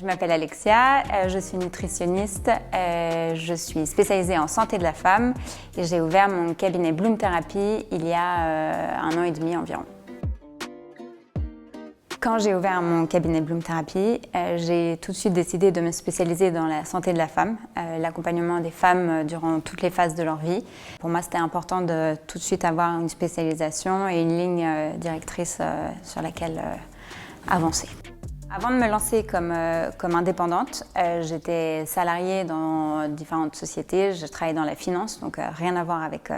m'appelle Alexia, je suis nutritionniste, je suis spécialisée en santé de la femme et j'ai ouvert mon cabinet Bloom Therapy il y a 1 an et demi environ. Quand j'ai ouvert mon cabinet Bloom Therapy, j'ai tout de suite décidé de me spécialiser dans la santé de la femme, l'accompagnement des femmes durant toutes les phases de leur vie. Pour moi, c'était important de tout de suite avoir une spécialisation et une ligne directrice sur laquelle avancer. Avant de me lancer comme indépendante, j'étais salariée dans différentes sociétés. Je travaillais dans la finance, donc rien à voir avec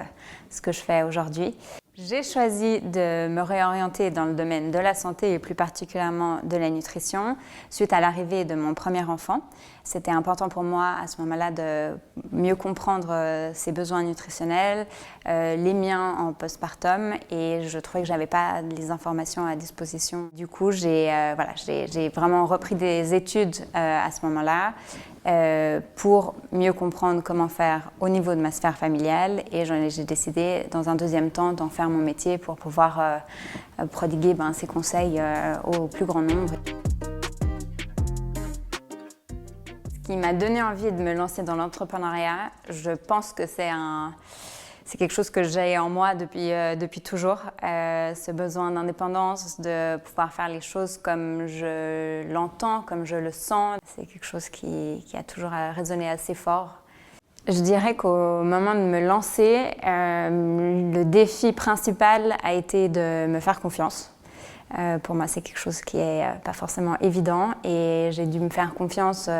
ce que je fais aujourd'hui. J'ai choisi de me réorienter dans le domaine de la santé et plus particulièrement de la nutrition suite à l'arrivée de mon premier enfant. C'était important pour moi à ce moment-là de mieux comprendre ses besoins nutritionnels, les miens en postpartum, et je trouvais que je n'avais pas les informations à disposition. Du coup, j'ai vraiment repris des études à ce moment-là pour mieux comprendre comment faire au niveau de ma sphère familiale, et j'ai décidé dans un deuxième temps d'en faire mon métier pour pouvoir prodiguer ces conseils au plus grand nombre. Ce qui m'a donné envie de me lancer dans l'entrepreneuriat, je pense que c'est quelque chose que j'ai en moi depuis toujours, ce besoin d'indépendance, de pouvoir faire les choses comme je l'entends, comme je le sens. C'est quelque chose qui a toujours résonné assez fort. Je dirais qu'au moment de me lancer, le défi principal a été de me faire confiance. Pour moi, c'est quelque chose qui n'est pas forcément évident, et j'ai dû me faire confiance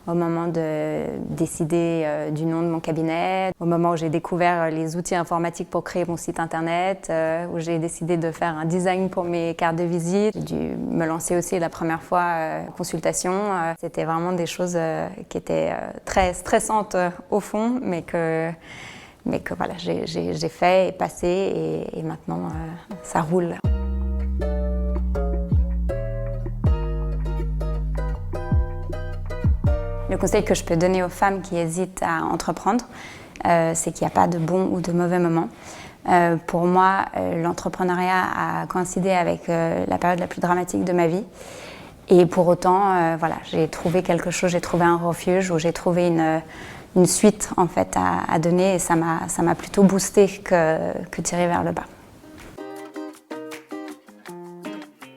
au moment de décider du nom de mon cabinet, au moment où j'ai découvert les outils informatiques pour créer mon site internet, où j'ai décidé de faire un design pour mes cartes de visite. J'ai dû me lancer aussi la première fois en consultation. C'était vraiment des choses qui étaient très stressantes au fond, mais que voilà, j'ai fait et passé, et maintenant ça roule. Le conseil que je peux donner aux femmes qui hésitent à entreprendre, c'est qu'il n'y a pas de bon ou de mauvais moment. Pour moi, l'entrepreneuriat a coïncidé avec la période la plus dramatique de ma vie. Et pour autant, j'ai trouvé quelque chose, j'ai trouvé un refuge, où j'ai trouvé une suite en fait, à donner, et ça m'a plutôt boostée que tirée vers le bas.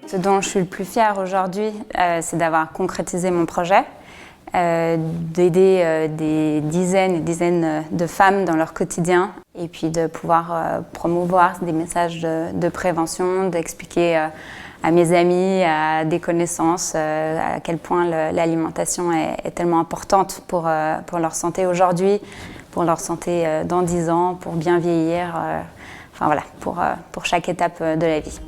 Ce dont je suis le plus fière aujourd'hui, c'est d'avoir concrétisé mon projet. D'aider des dizaines et dizaines de femmes dans leur quotidien, et puis de pouvoir promouvoir des messages de prévention, d'expliquer à mes amis, à des connaissances, à quel point l'alimentation est tellement importante pour leur santé aujourd'hui, pour leur santé dans 10 ans, pour bien vieillir, pour chaque étape de la vie.